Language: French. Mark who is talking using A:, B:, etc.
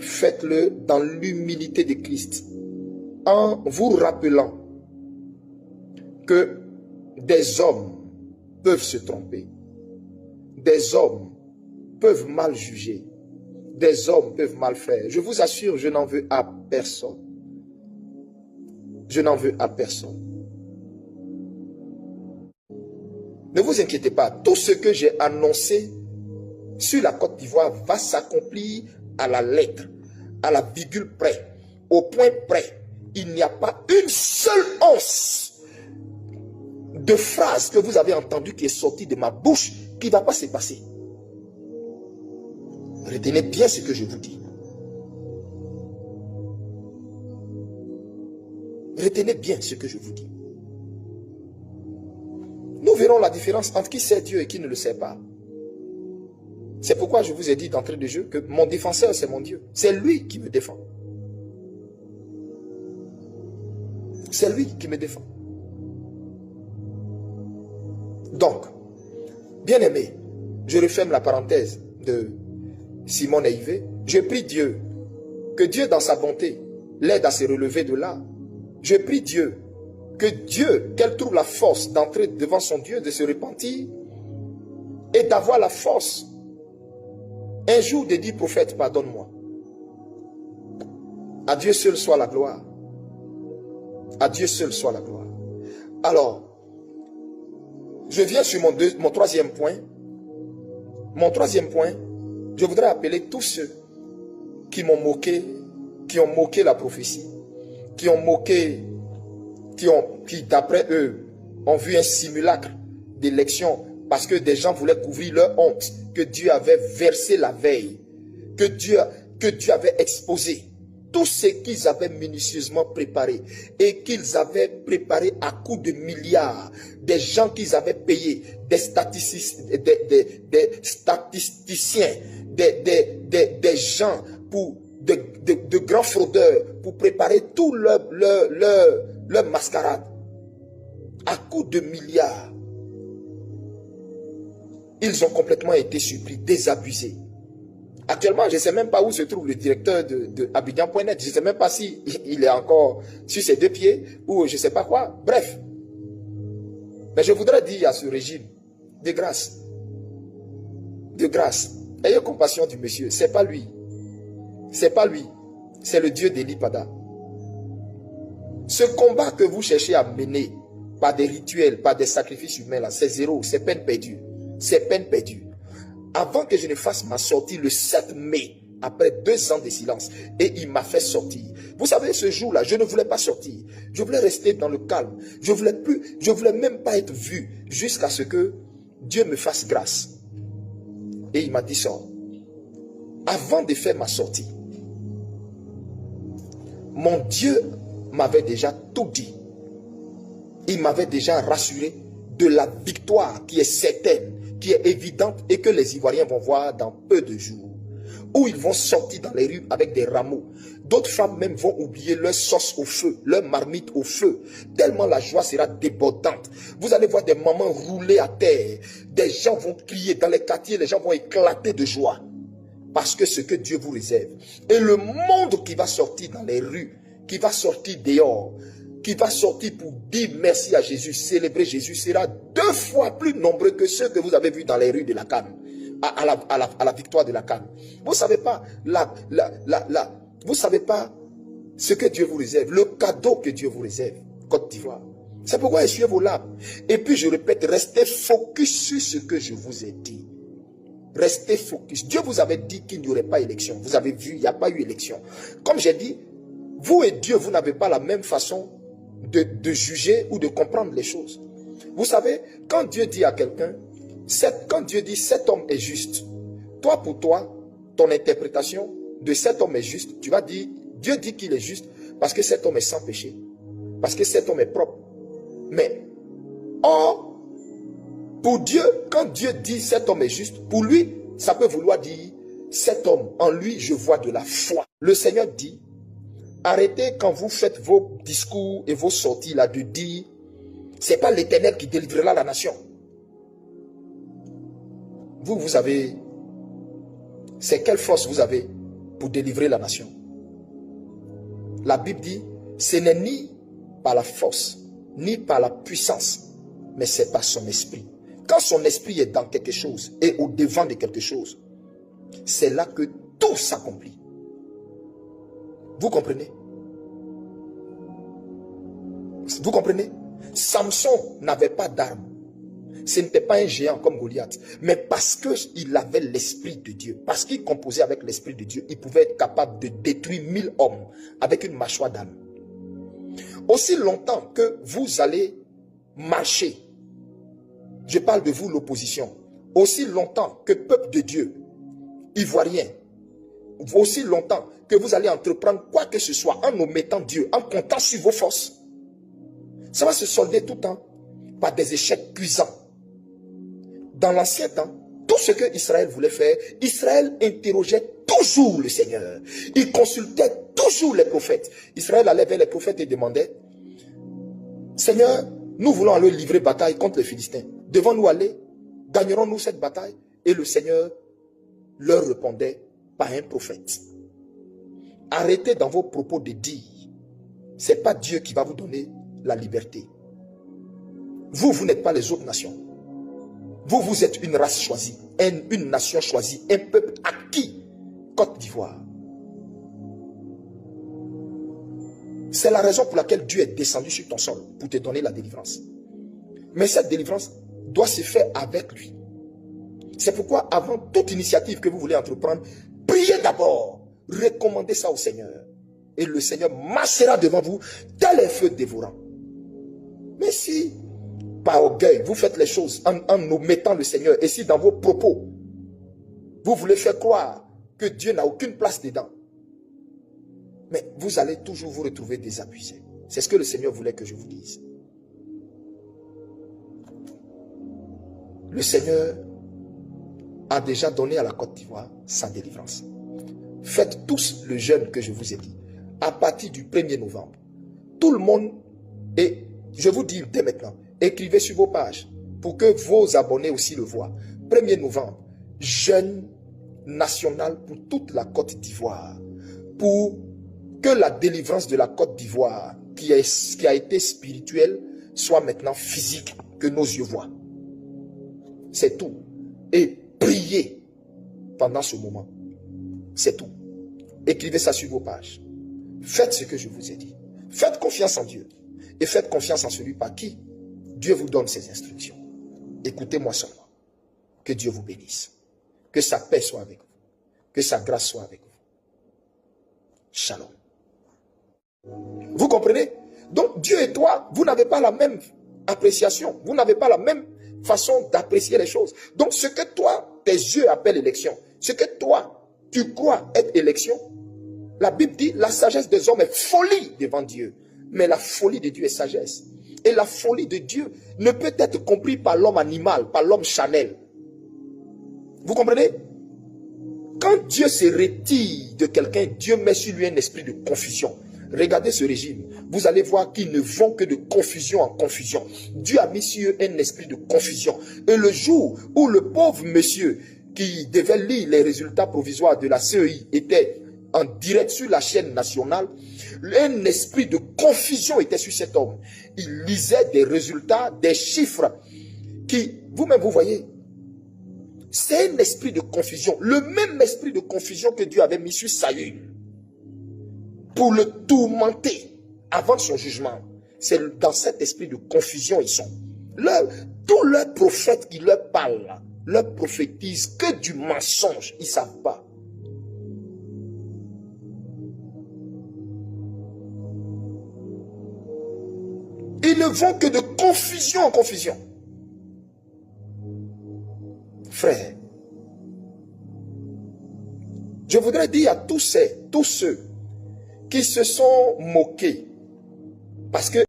A: faites-le dans l'humilité de Christ, en vous rappelant que des hommes peuvent se tromper, des hommes peuvent mal juger, des hommes peuvent mal faire. Je vous assure, je n'en veux à personne. Je n'en veux à personne. Ne vous inquiétez pas, tout ce que j'ai annoncé sur la Côte d'Ivoire va s'accomplir à la lettre, à la virgule près, au point près. Il n'y a pas une seule once de phrase que vous avez entendue qui est sortie de ma bouche qui ne va pas se passer. Retenez bien ce que je vous dis. Retenez bien ce que je vous dis. Nous verrons la différence entre qui sait Dieu et qui ne le sait pas. C'est pourquoi je vous ai dit d'entrée de jeu que mon défenseur, c'est mon Dieu. C'est lui qui me défend. C'est lui qui me défend. Donc, bien aimé, je referme la parenthèse de Simon et Yves. Je prie Dieu, que Dieu dans sa bonté l'aide à se relever de là. Je prie Dieu, que Dieu, qu'elle trouve la force d'entrer devant son Dieu, de se repentir et d'avoir la force un jour de dire, prophète, pardonne-moi. À Dieu seul soit la gloire. À Dieu seul soit la gloire. Alors, je viens sur mon troisième point. Mon troisième point, je voudrais appeler tous ceux qui m'ont moqué, qui ont moqué la prophétie, qui ont moqué, qui d'après eux ont vu un simulacre d'élection parce que des gens voulaient couvrir leur honte que Dieu avait versé la veille, que Dieu avait exposé. Tout ce qu'ils avaient minutieusement préparé et qu'ils avaient préparé à coups de milliards, des gens qu'ils avaient payés, des statisticiens, des gens de grands fraudeurs pour préparer tout leur mascarade à coups de milliards. Ils ont complètement été surpris, désabusés. Actuellement, je ne sais même pas où se trouve le directeur de Abidjan.net. Je ne sais même pas si il est encore sur ses deux pieds ou je ne sais pas quoi. Bref. Mais je voudrais dire à ce régime, de grâce, ayez compassion du monsieur. Ce n'est pas lui. C'est pas lui. C'est le Dieu d'Elipada. Ce combat que vous cherchez à mener par des rituels, par des sacrifices humains, là, c'est zéro. C'est peine perdue. C'est peine perdue. Avant que je ne fasse ma sortie le 7 mai, après 2 ans de silence, et il m'a fait sortir. Vous savez, ce jour-là, je ne voulais pas sortir. Je voulais rester dans le calme. Je voulais même pas être vu jusqu'à ce que Dieu me fasse grâce. Et il m'a dit ça. Avant de faire ma sortie, mon Dieu m'avait déjà tout dit. Il m'avait déjà rassuré de la victoire qui est certaine, qui est évidente et que les Ivoiriens vont voir dans peu de jours. Où ils vont sortir dans les rues avec des rameaux. D'autres femmes même vont oublier leur sauce au feu, leur marmite au feu. Tellement la joie sera débordante. Vous allez voir des mamans rouler à terre. Des gens vont crier dans les quartiers, les gens vont éclater de joie. Parce que ce que Dieu vous réserve. Et le monde qui va sortir dans les rues, qui va sortir dehors, qui va sortir pour dire merci à Jésus, célébrer Jésus, sera 2 fois plus nombreux que ceux que vous avez vus dans les rues de la Cannes, à la victoire de la Cannes. Vous ne savez pas, vous savez pas ce que Dieu vous réserve, le cadeau que Dieu vous réserve, Côte d'Ivoire. C'est pourquoi essuyez vos larmes. Et puis je répète, restez focus sur ce que je vous ai dit. Restez focus. Dieu vous avait dit qu'il n'y aurait pas élection. Vous avez vu, il n'y a pas eu élection. Comme j'ai dit, vous et Dieu, vous n'avez pas la même façon de juger ou de comprendre les choses. Vous savez, quand Dieu dit à quelqu'un, quand Dieu dit cet homme est juste, toi pour toi, ton interprétation de cet homme est juste, tu vas dire, Dieu dit qu'il est juste parce que cet homme est sans péché, parce que cet homme est propre. Mais, or, pour Dieu, quand Dieu dit cet homme est juste, pour lui, ça peut vouloir dire, cet homme, en lui, je vois de la foi. Le Seigneur dit, arrêtez quand vous faites vos discours et vos sorties là de dire, c'est pas l'Éternel qui délivrera la nation. Vous avez, c'est quelle force vous avez pour délivrer la nation. La Bible dit, ce n'est ni par la force, ni par la puissance, mais c'est par son esprit. Quand son esprit est dans quelque chose et au devant de quelque chose, c'est là que tout s'accomplit. Vous comprenez? Vous comprenez? Samson n'avait pas d'armes. Ce n'était pas un géant comme Goliath. Mais parce qu'il avait l'esprit de Dieu, parce qu'il composait avec l'esprit de Dieu, il pouvait être capable de détruire 1000 hommes avec une mâchoire d'âne. Aussi longtemps que vous allez marcher, je parle de vous l'opposition, aussi longtemps que peuple de Dieu, ivoirien, aussi longtemps que vous allez entreprendre quoi que ce soit en omettant Dieu, en comptant sur vos forces, ça va se solder tout le temps par des échecs cuisants. Dans l'ancien temps, tout ce que Israël voulait faire, Israël interrogeait toujours le Seigneur. Il consultait toujours les prophètes. Israël allait vers les prophètes et demandait, Seigneur, nous voulons aller livrer bataille contre les Philistins. Devons-nous aller? Gagnerons-nous cette bataille? Et le Seigneur leur répondait par un prophète. Arrêtez dans vos propos de dire, ce n'est pas Dieu qui va vous donner la liberté. Vous n'êtes pas les autres nations. Vous êtes une race choisie, une nation choisie, un peuple acquis. Côte d'Ivoire. C'est la raison pour laquelle Dieu est descendu sur ton sol pour te donner la délivrance. Mais cette délivrance doit se faire avec lui. C'est pourquoi avant toute initiative que vous voulez entreprendre, priez d'abord, recommandez ça au Seigneur. Et le Seigneur marchera devant vous tel un feu dévorant. Mais si, par orgueil, vous faites les choses en omettant le Seigneur, et si dans vos propos, vous voulez faire croire que Dieu n'a aucune place dedans, mais vous allez toujours vous retrouver désabusé. C'est ce que le Seigneur voulait que je vous dise. Le Seigneur a déjà donné à la Côte d'Ivoire sa délivrance. Faites tous le jeûne que je vous ai dit. À partir du 1er novembre, tout le monde, et je vous dis dès maintenant, écrivez sur vos pages pour que vos abonnés aussi le voient. 1er novembre, jeûne national pour toute la Côte d'Ivoire. Pour que la délivrance de la Côte d'Ivoire, qui a été spirituelle, soit maintenant physique, que nos yeux voient. C'est tout. Et priez pendant ce moment. C'est tout. Écrivez ça sur vos pages. Faites ce que je vous ai dit. Faites confiance en Dieu. Et faites confiance en celui par qui Dieu vous donne ses instructions. Écoutez-moi seulement. Que Dieu vous bénisse. Que sa paix soit avec vous. Que sa grâce soit avec vous. Shalom. Vous comprenez? Donc Dieu et toi, vous n'avez pas la même appréciation. Vous n'avez pas la même façon d'apprécier les choses. Donc ce que toi, tes yeux appellent élection, ce que toi, tu crois être élection, la Bible dit, la sagesse des hommes est folie devant Dieu. Mais la folie de Dieu est sagesse. Et la folie de Dieu ne peut être comprise par l'homme animal, par l'homme charnel. Vous comprenez? Quand Dieu se retire de quelqu'un, Dieu met sur lui un esprit de confusion. Regardez ce régime. Vous allez voir qu'ils ne vont que de confusion en confusion. Dieu a mis sur eux un esprit de confusion. Et le jour où le pauvre monsieur qui devait lire les résultats provisoires de la CEI était en direct sur la chaîne nationale, un esprit de confusion était sur cet homme. Il lisait des résultats, des chiffres qui, vous-même vous voyez, c'est un esprit de confusion. Le même esprit de confusion que Dieu avait mis sur Saül pour le tourmenter avant son jugement. C'est dans cet esprit de confusion ils sont. Tous leurs prophètes qui leur parlent, leur prophétisent que du mensonge. Ils ne savent pas. Ils ne vont que de confusion en confusion. Frère, je voudrais dire à tous ceux qui se sont moqués, parce que